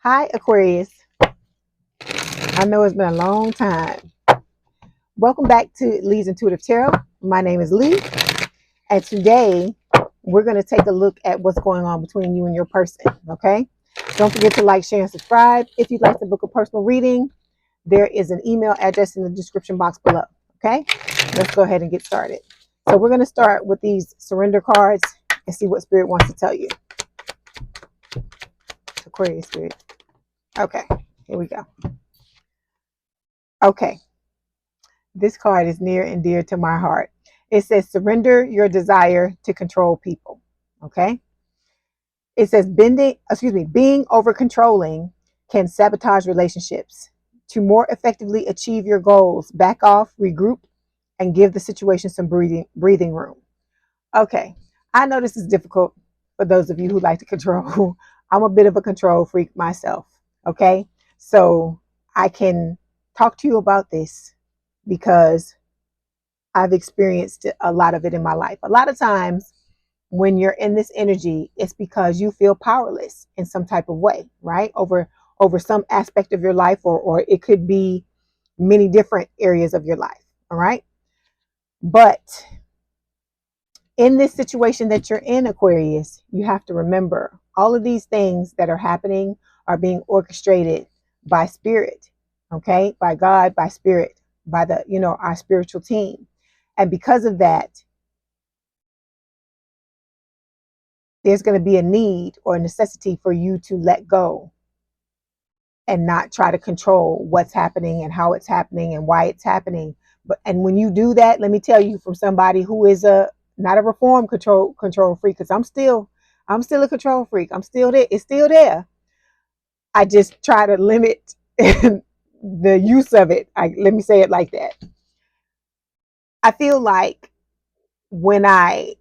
Hi, Aquarius. I know it's been a long time. Welcome back to Leigh's Intuitive Tarot. My name is Leigh, and today we're going to take a look at what's going on between you and your person, okay? Don't forget to like, share, and subscribe. If you'd like to book a personal reading, there is an email address in the description box below, okay? Let's go ahead and get started. So we're going to start with these surrender cards and see what Spirit wants to tell you. Aquarius Spirit. Okay, here we go. Okay. This card is near and dear to my heart. It says, surrender your desire to control people. Okay. It says, being over controlling can sabotage relationships. To more effectively achieve your goals, back off, regroup, and give the situation some breathing room. Okay. I know this is difficult for those of you who like to control. I'm a bit of a control freak myself. Okay. So I can talk to you about this because I've experienced a lot of it in my life. A lot of times when you're in this energy, it's because you feel powerless in some type of way, right? Over some aspect of your life, or it could be many different areas of your life. All right. But in this situation that you're in, Aquarius, you have to remember all of these things that are happening are being orchestrated by spirit, okay? By God, by spirit, by our spiritual team. And because of that, there's going to be a need or a necessity for you to let go and not try to control what's happening and how it's happening and why it's happening. And when you do that, let me tell you from somebody who is not a reform control freak, because I'm still a control freak. I'm still there. It's still there. I just try to limit the use of it. Let me say it like that. I feel like when I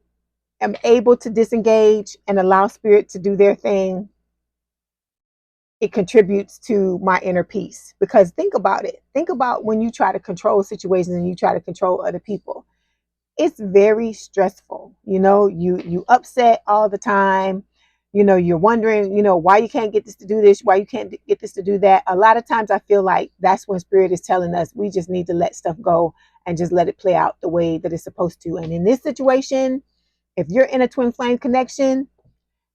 am able to disengage and allow spirit to do their thing, it contributes to my inner peace. Because think about it. Think about when you try to control situations and you try to control other people. It's very stressful. You upset all the time. You're wondering, why you can't get this to do this, why you can't get this to do that. A lot of times I feel like that's when spirit is telling us we just need to let stuff go and just let it play out the way that it's supposed to. And in this situation, if you're in a twin flame connection,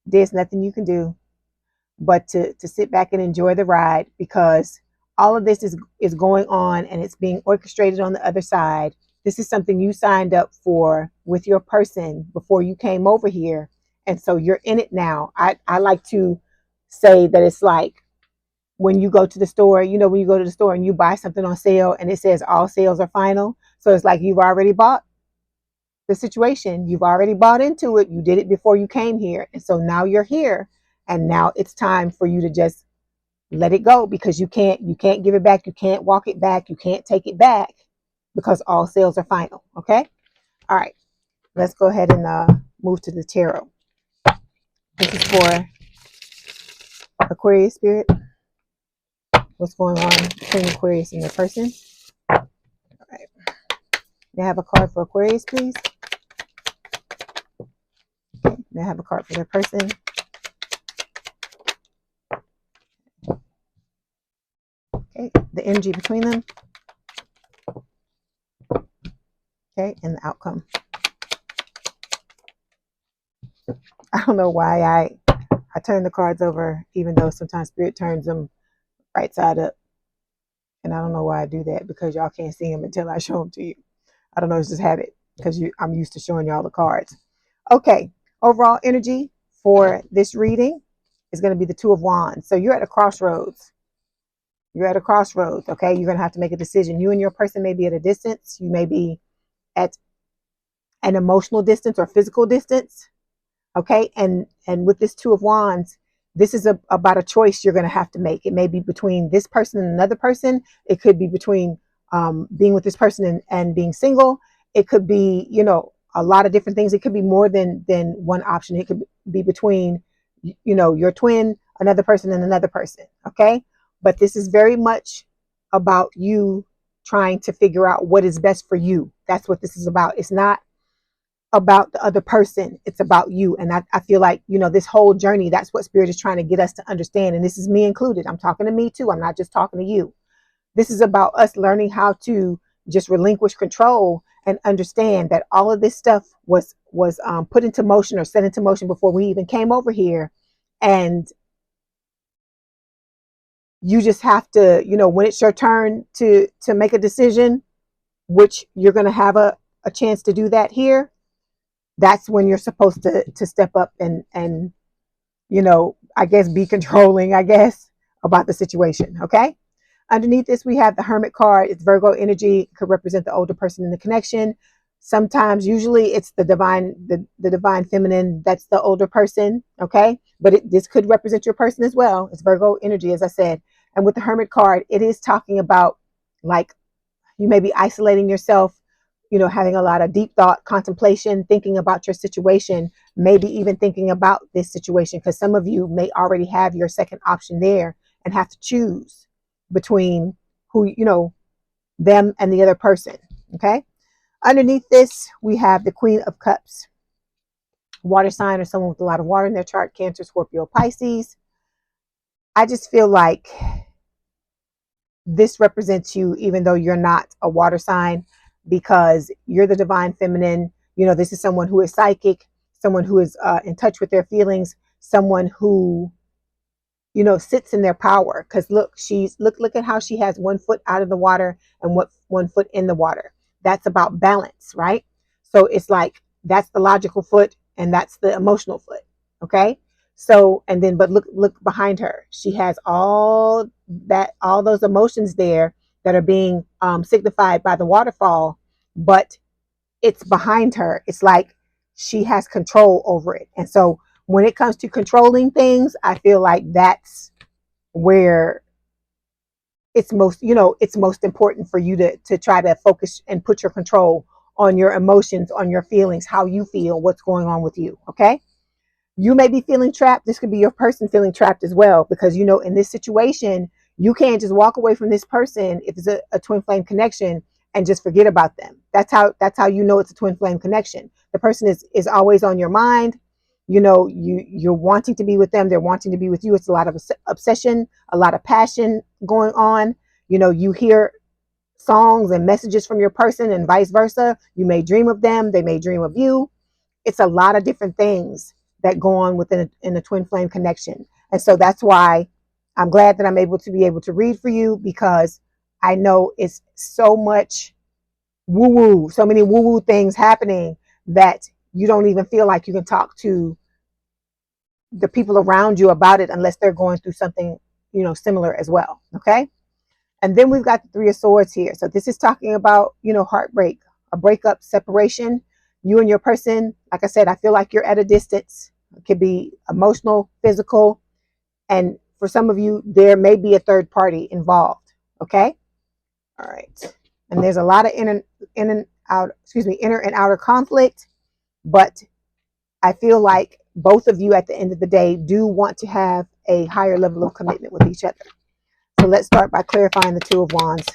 there's nothing you can do but to sit back and enjoy the ride, because all of this is going on and it's being orchestrated on the other side. This is something you signed up for with your person before you came over here. And so you're in it now. I like to say that it's like when you go to the store, when you go to the store and you buy something on sale and it says all sales are final. So it's like you've already bought the situation. You've already bought into it. You did it before you came here. And so now you're here. And now it's time for you to just let it go, because you can't give it back. You can't walk it back. You can't take it back, because all sales are final. Okay. All right. Let's go ahead and move to the tarot. This is for Aquarius Spirit. What's going on between Aquarius and your person? All right. May I have a card for Aquarius, please? Okay. May I have a card for their person? Okay. The energy between them. Okay. And the outcome. I don't know why I turn the cards over, even though sometimes spirit turns them right side up. And I don't know why I do that, because y'all can't see them until I show them to you. I don't know, it's just habit, because I'm used to showing y'all the cards. Okay, overall energy for this reading is going to be the Two of Wands. So you're at a crossroads. You're at a crossroads, okay? You're going to have to make a decision. You and your person may be at a distance. You may be at an emotional distance or physical distance, okay? And with this Two of Wands, this is about a choice you're going to have to make. It may be between this person and another person. It could be between being with this person and being single. It could be, a lot of different things. It could be more than one option. It could be between, your twin, another person, and another person. Okay. But this is very much about you trying to figure out what is best for you. That's what this is about. It's not about the other person. It's about you. And I feel like, you know, this whole journey, that's what Spirit is trying to get us to understand. And this is me included. I'm talking to me too. I'm not just talking to you. This is about us learning how to just relinquish control and understand that all of this stuff was put into motion or set into motion before we even came over here. And you just have to, you know, when it's your turn to make a decision, which you're going to have a chance to do that here, that's when you're supposed to step up and, you know, I guess be controlling, I guess, about the situation. Okay. Underneath this, we have the Hermit card. It's Virgo energy. It could represent the older person in the connection. Sometimes, usually, it's the divine feminine. That's the older person. Okay, but this could represent your person as well. It's Virgo energy, as I said. And with the Hermit card, it is talking about, like, you may be isolating yourself, you know, having a lot of deep thought, contemplation, thinking about your situation, maybe even thinking about this situation, because some of you may already have your second option there and have to choose between who, you know, them and the other person. Okay. Underneath this, we have the Queen of Cups, water sign or someone with a lot of water in their chart, Cancer, Scorpio, Pisces. I just feel like this represents you, even though you're not a water sign, because you're the divine feminine. You know, this is someone who is psychic, someone who is in touch with their feelings, someone who, you know, sits in their power. Because look, look at how she has 1 foot out of the water and 1 foot in the water. That's about balance, right? So it's like, that's the logical foot and that's the emotional foot. Okay. So, and then, but look behind her. She has all those emotions there that are being signified by the waterfall, but it's behind her. It's like she has control over it. And so when it comes to controlling things, I feel like that's where it's most, you know, it's most important for you to try to focus and put your control on your emotions, on your feelings, how you feel, what's going on with you. Okay. You may be feeling trapped. This could be your person feeling trapped as well, because, you know, in this situation, you can't just walk away from this person if it's a twin flame connection and just forget about them. That's how you know it's a twin flame connection. The person is always on your mind. You know, you're wanting to be with them. They're wanting to be with you. It's a lot of obsession, a lot of passion going on. You know, you hear songs and messages from your person and vice versa. You may dream of them. They may dream of you. It's a lot of different things that go on within in a twin flame connection. And so that's why I'm glad that I'm able to read for you, because I know it's so much woo woo, so many woo woo things happening that you don't even feel like you can talk to the people around you about it unless they're going through something, you know, similar as well. Okay. And then we've got the Three of Swords here. So this is talking about, you know, heartbreak, a breakup, separation. You and your person, like I said, I feel like you're at a distance. It could be emotional, physical. And for some of you, there may be a third party involved. Okay. All right. And there's a lot of inner and outer conflict. But I feel like both of you at the end of the day do want to have a higher level of commitment with each other. So let's start by clarifying the Two of Wands.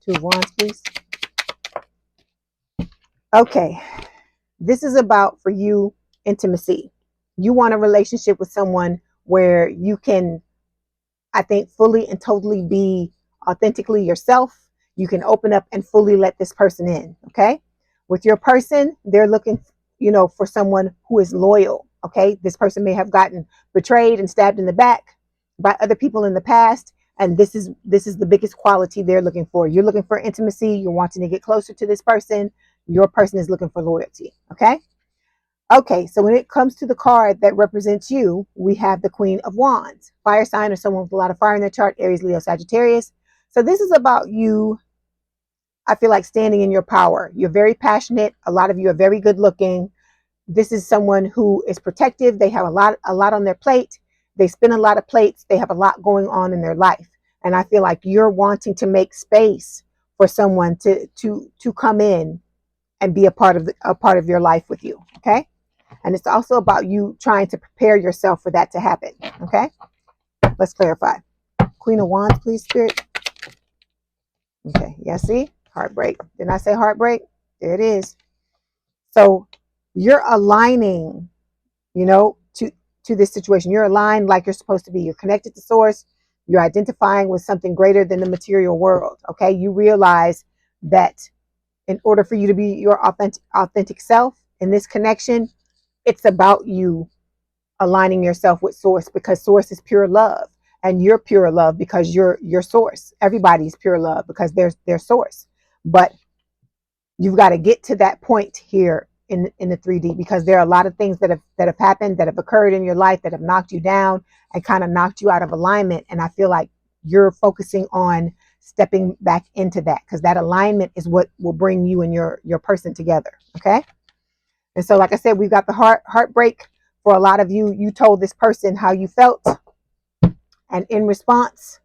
Two of Wands, please. Okay. This is about, for you, intimacy. You want a relationship with someone where you can, I think, fully and totally be authentically yourself. You can open up and fully let this person in. Okay. With your person, they're looking, you know, for someone who is loyal. Okay. This person may have gotten betrayed and stabbed in the back by other people in the past. And this is the biggest quality they're looking for. You're looking for intimacy. You're wanting to get closer to this person. Your person is looking for loyalty. Okay. Okay, so when it comes to the card that represents you, we have the Queen of Wands, fire sign or someone with a lot of fire in their chart, Aries, Leo, Sagittarius. So this is about you, I feel like, standing in your power. You're very passionate. A lot of you are very good looking. This is someone who is protective. They have a lot on their plate. They spin a lot of plates. They have a lot going on in their life. And I feel like you're wanting to make space for someone to come in and be a part of your life with you. Okay. And it's also about you trying to prepare yourself for that to happen. Okay. Let's clarify. Queen of Wands, please, Spirit. Okay, yeah, see? Heartbreak. Didn't I say heartbreak? There it is. So you're aligning, you know, to this situation. You're aligned like you're supposed to be. You're connected to source. You're identifying with something greater than the material world. Okay, you realize that in order for you to be your authentic self in this connection, it's about you aligning yourself with source, because source is pure love, and you're pure love because you're source. Everybody's pure love because they're source. But you've got to get to that point here in the 3D, because there are a lot of things that have happened, that have occurred in your life, that have knocked you down and kind of knocked you out of alignment. And I feel like you're focusing on stepping back into that, because that alignment is what will bring you and your person together. Okay. And so, like I said, we've got the heartbreak. For a lot of you, you told this person how you felt, and in response,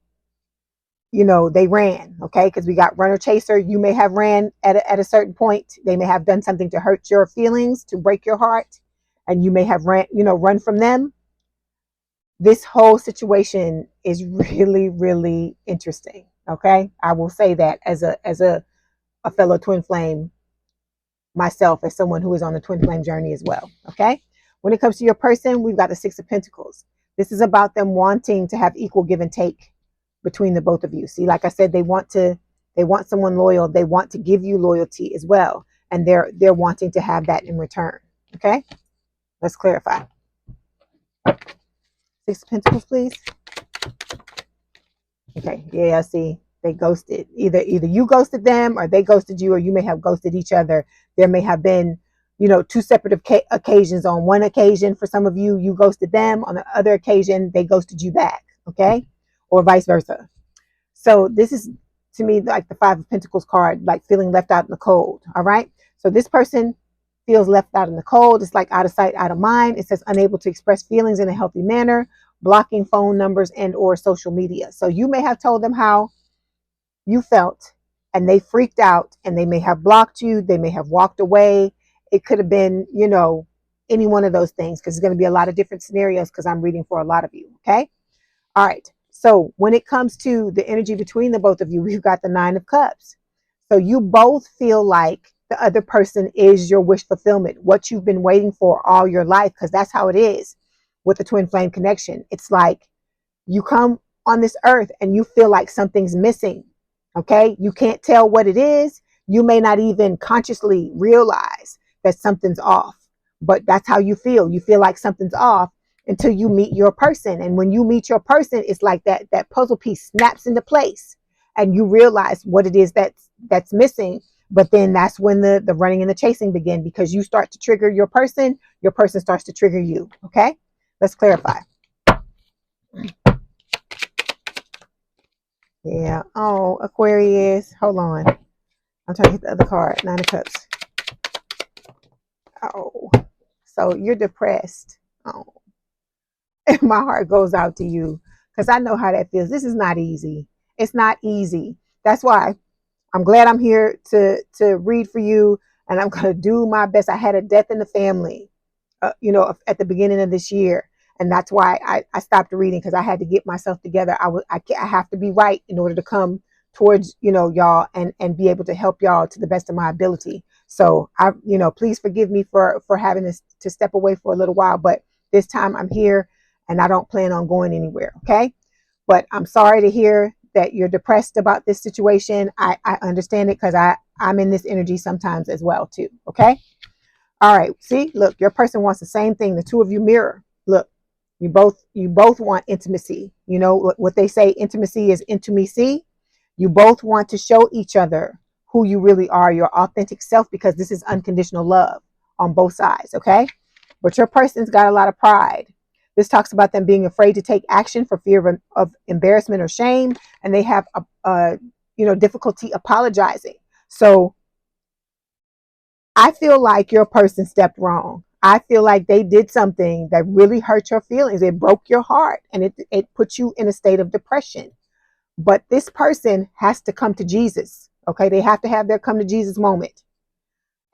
you know, they ran. Okay, because we got runner chaser. You may have ran at a certain point. They may have done something to hurt your feelings, to break your heart, and you may have run from them. This whole situation is really, really interesting. Okay, I will say that as a fellow twin flame myself, as someone who is on the twin flame journey as well. Okay, when it comes to your person, we've got the Six of Pentacles. This is about them wanting to have equal give and take between the both of you. See, like I said, they want someone loyal. They want to give you loyalty as well, and they're wanting to have that in return. Okay, let's clarify. Six of Pentacles, please. Okay, yeah, see, they ghosted. Either you ghosted them, or they ghosted you, or you may have ghosted each other. There may have been, two separate occasions. On one occasion, for some of you, you ghosted them. On the other occasion, they ghosted you back. Okay, or vice versa. So this is, to me, like the Five of Pentacles card, like feeling left out in the cold. All right. So this person feels left out in the cold. It's like out of sight, out of mind. It says unable to express feelings in a healthy manner, blocking phone numbers and or social media. So you may have told them how you felt, and they freaked out, and they may have blocked you. They may have walked away. It could have been, any one of those things, because there's going to be a lot of different scenarios, because I'm reading for a lot of you. Okay. All right. So when it comes to the energy between the both of you, we've got the Nine of Cups. So you both feel like the other person is your wish fulfillment, what you've been waiting for all your life, because that's how it is with the twin flame connection. It's like you come on this earth and you feel like something's missing. Okay. You can't tell what it is. You may not even consciously realize that something's off, but that's how you feel. You feel like something's off until you meet your person. And when you meet your person, it's like that puzzle piece snaps into place, and you realize what it is that's missing. But then that's when the running and the chasing begin, because you start to trigger your person starts to trigger you. Okay, let's clarify. Yeah. Oh, Aquarius. Hold on. I'm trying to hit the other card. Nine of Cups. Oh, so you're depressed. Oh, my heart goes out to you, because I know how that feels. This is not easy. It's not easy. That's why I'm glad I'm here to read for you, and I'm going to do my best. I had a death in the family, at the beginning of this year. And that's why I stopped reading, because I had to get myself together. I have to be right in order to come towards, y'all, and be able to help y'all to the best of my ability. So please forgive me for having to step away for a little while, but this time I'm here, and I don't plan on going anywhere. Okay. But I'm sorry to hear that you're depressed about this situation. I understand it, because I'm in this energy sometimes as well too. Okay. All right. See, look, your person wants the same thing. The two of you mirror. Look, you both want intimacy. You know what they say, intimacy is intimacy. You both want to show each other who you really are, your authentic self, because this is unconditional love on both sides. Okay. But your person's got a lot of pride. This talks about them being afraid to take action for fear of embarrassment or shame, and they have a difficulty apologizing. So I feel like your person stepped wrong. I feel like they did something that really hurt your feelings. It broke your heart, and it put you in a state of depression. But this person has to come to Jesus. Okay. They have to have their come to Jesus moment.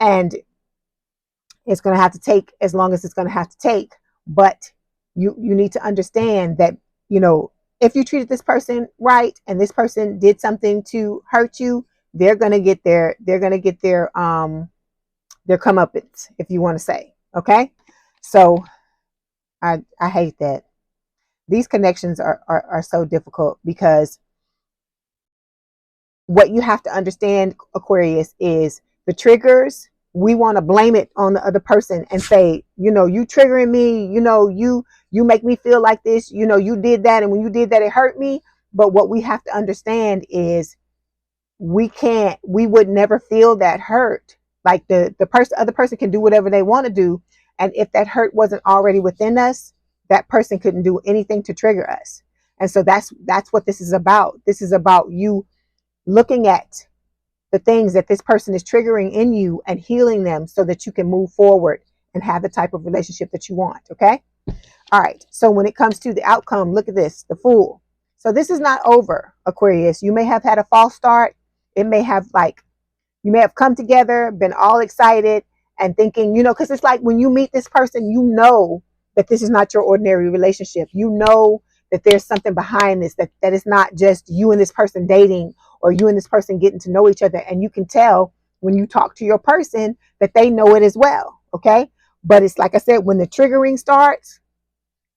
And it's going to have to take as long as it's going to have to take. But you need to understand that, if you treated this person right and this person did something to hurt you, they're gonna get their comeuppance, if you want to say. Okay, so I hate that. These connections are so difficult because what you have to understand, Aquarius, is the triggers. We want to blame it on the other person and say, you know, you triggering me, you know, you make me feel like this, you know, you did that, and when you did that, it hurt me. But what we have to understand is we would never feel that hurt. Like the other person can do whatever they want to do, and if that hurt wasn't already within us, that person couldn't do anything to trigger us. And so that's what this is about. This is about you looking at the things that this person is triggering in you and healing them so that you can move forward and have the type of relationship that you want. Okay. All right. So when it comes to the outcome, look at this, the Fool. So this is not over, Aquarius. You may have had a false start. It may have you may have come together, been all excited and thinking, you know, because it's like when you meet this person, you know that this is not your ordinary relationship. You know that there's something behind this, that it's not just you and this person dating or you and this person getting to know each other. And you can tell when you talk to your person that they know it as well. Okay. But it's like I said, when the triggering starts,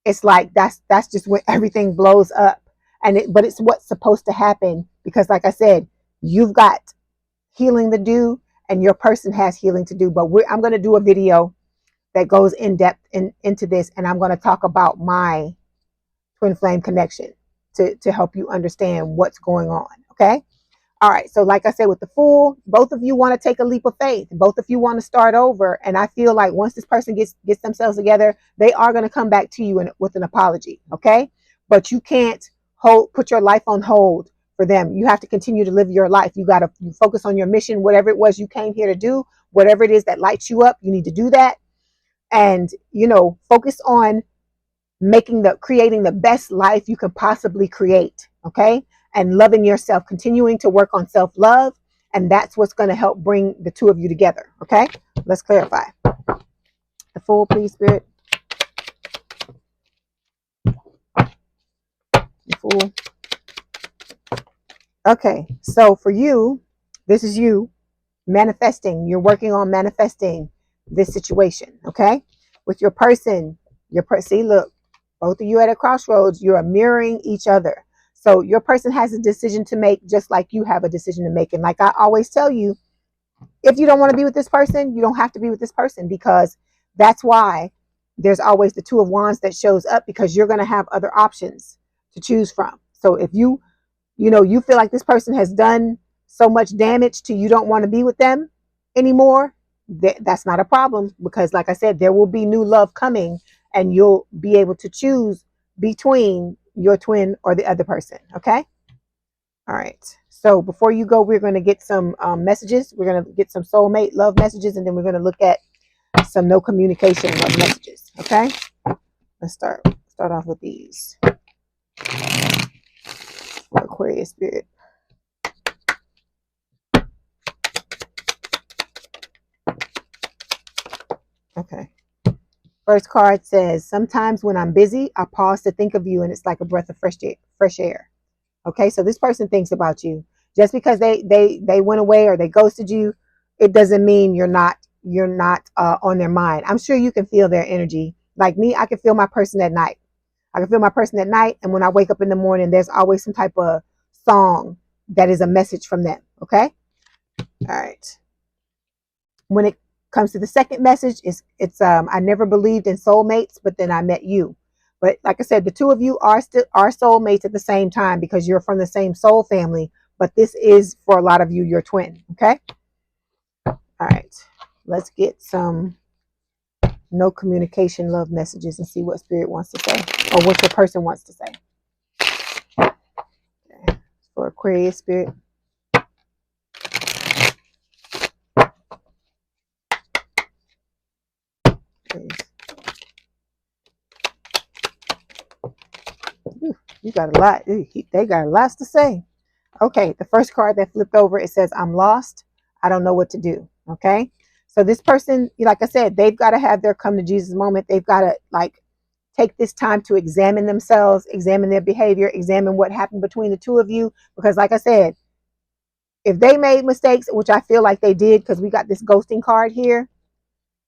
it's like that's just when everything blows up. But it's what's supposed to happen because, like I said, you've got healing to do and your person has healing to do. But I'm going to do a video that goes in depth into this, and I'm going to talk about my twin flame connection to help you understand what's going on. Okay. All right. So like I said, with the Fool, both of you want to take a leap of faith. Both of you want to start over. And I feel like once this person gets themselves together, they are going to come back to you with an apology. Okay. But you can't put your life on hold for them. You have to continue to live your life. You got to focus on your mission, whatever it was you came here to do, whatever it is that lights you up, you need to do that. And, you know, focus on creating the best life you can possibly create. Okay. And loving yourself, continuing to work on self-love. And that's what's going to help bring the two of you together. Okay. Let's clarify. The Fool, please, Spirit. The Fool. Okay. So for you, this is you manifesting. You're working on manifesting this situation. Okay. With your person, see, look, both of you at a crossroads, you are mirroring each other. So your person has a decision to make just like you have a decision to make. And like I always tell you, if you don't want to be with this person, you don't have to be with this person, because that's why there's always the Two of Wands that shows up, because you're going to have other options to choose from. So if you feel like this person has done so much damage to you don't want to be with them anymore, that's not a problem, because like I said, there will be new love coming and you'll be able to choose between your twin or the other person. Okay. All right. So before you go, we're going to get some messages. We're going to get some soulmate love messages, and then we're going to look at some no communication love messages. Okay. Let's start off with these. Aquarius spirit. Okay. First card says, sometimes when I'm busy, I pause to think of you, and it's like a breath of fresh air. Okay, so this person thinks about you. Just because they went away or they ghosted you, it doesn't mean you're not on their mind. I'm sure you can feel their energy. Like me, I can feel my person at night. I can feel my person at night, and when I wake up in the morning, there's always some type of song that is a message from them. Okay, all right. When it comes to the second message, it's I never believed in soulmates, but then I met you. But like I said, the two of you are soulmates at the same time, because you're from the same soul family. But this is, for a lot of you, your twin. Okay. All right. Let's get some no communication love messages and see what spirit wants to say, or what your person wants to say. Okay. For Aquarius spirit. You got a lot. They got lots to say. Okay, the first card that flipped over, it says, I'm lost. I don't know what to do. Okay, so this person, like I said, they've got to have their come to Jesus moment. They've got to take this time to examine themselves, examine their behavior, examine what happened between the two of you. Because like I said, if they made mistakes, which I feel like they did, because we got this ghosting card here,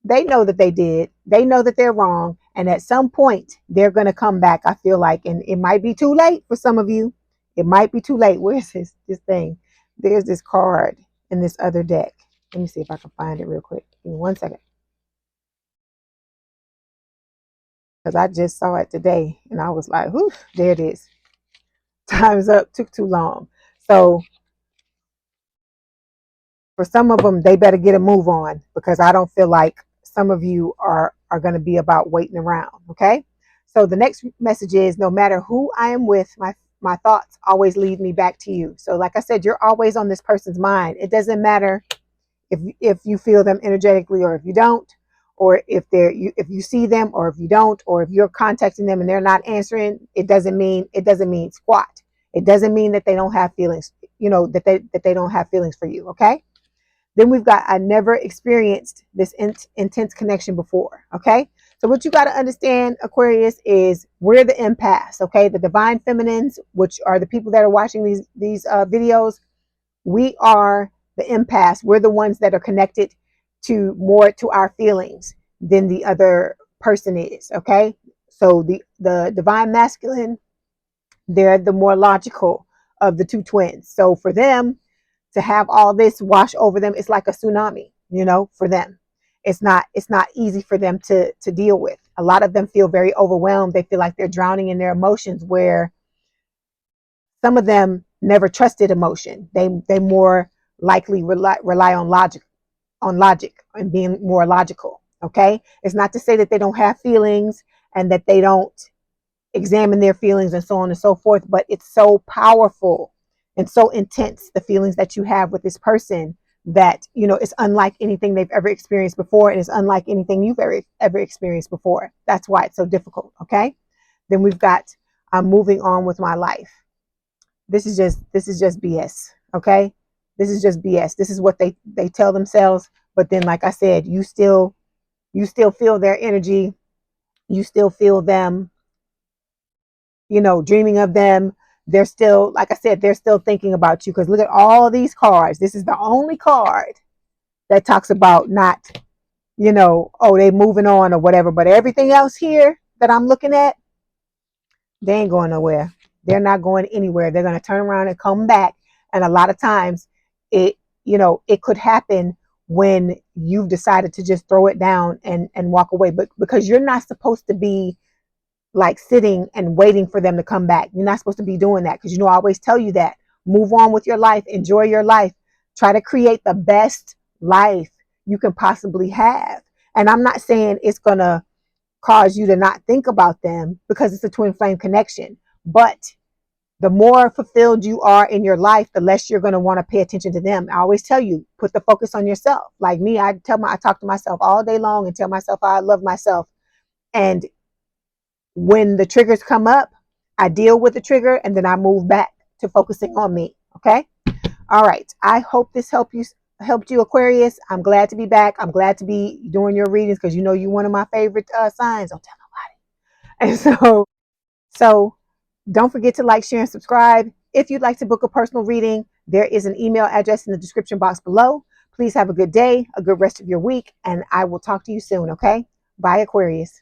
they know that they did. They know that they're wrong. And at some point, they're going to come back, I feel like. And it might be too late for some of you. It might be too late. Where's this thing? There's this card in this other deck. Let me see if I can find it real quick. Give me 1 second. Because I just saw it today. And I was like, whew, there it is. Time's up. Took too long. So for some of them, they better get a move on, because I don't feel like some of you are going to be about waiting around. Okay. So the next message is, no matter who I am with, my thoughts always lead me back to you. So like I said, you're always on this person's mind. It doesn't matter if you feel them energetically or if you don't, or if you see them or if you don't, or if you're contacting them and they're not answering. It doesn't mean squat. It doesn't mean that they don't have feelings, that they don't have feelings for you. Okay. Then we've got, I never experienced this intense connection before. Okay. So what you got to understand, Aquarius, is we're the empaths. Okay. The divine feminines, which are the people that are watching these videos, we are the empaths. We're the ones that are connected more to our feelings than the other person is. Okay. So the divine masculine, they're the more logical of the two twins. So for them to have all this wash over them, it's like a tsunami, for them. It's not easy for them to deal with. A lot of them feel very overwhelmed. They feel like they're drowning in their emotions, where some of them never trusted emotion. They more likely rely on logic and being more logical. Okay. It's not to say that they don't have feelings and that they don't examine their feelings and so on and so forth, but it's so powerful and so intense, the feelings that you have with this person, that it's unlike anything they've ever experienced before, and it's unlike anything you've ever experienced before. That's why it's so difficult. Okay. Then we've got, I'm moving on with my life. This is just BS. Okay. This is just BS. This is what they tell themselves, but then, like I said, you still feel their energy. You still feel them, dreaming of them. They're still, like I said, they're still thinking about you, because look at all these cards. This is the only card that talks about not, oh, they moving on or whatever. But everything else here that I'm looking at, they ain't going nowhere. They're not going anywhere. They're going to turn around and come back. And a lot of times it could happen when you've decided to just throw it down and walk away. But because you're not supposed to be like sitting and waiting for them to come back. You're not supposed to be doing that, because I always tell you that. Move on with your life, enjoy your life, try to create the best life you can possibly have. And I'm not saying it's gonna cause you to not think about them, because it's a twin flame connection. But the more fulfilled you are in your life, the less you're going to want to pay attention to them. I always tell you, put the focus on yourself. Like me, I talk to myself all day long and tell myself I love myself. And when the triggers come up, I deal with the trigger and then I move back to focusing on me. Okay. All right. I hope this helped you, Aquarius. I'm glad to be back. I'm glad to be doing your readings, because you're one of my favorite signs. Don't tell nobody. And so don't forget to like, share, and subscribe. If you'd like to book a personal reading, there is an email address in the description box below. Please have a good day, a good rest of your week, and I will talk to you soon. Okay. Bye, Aquarius.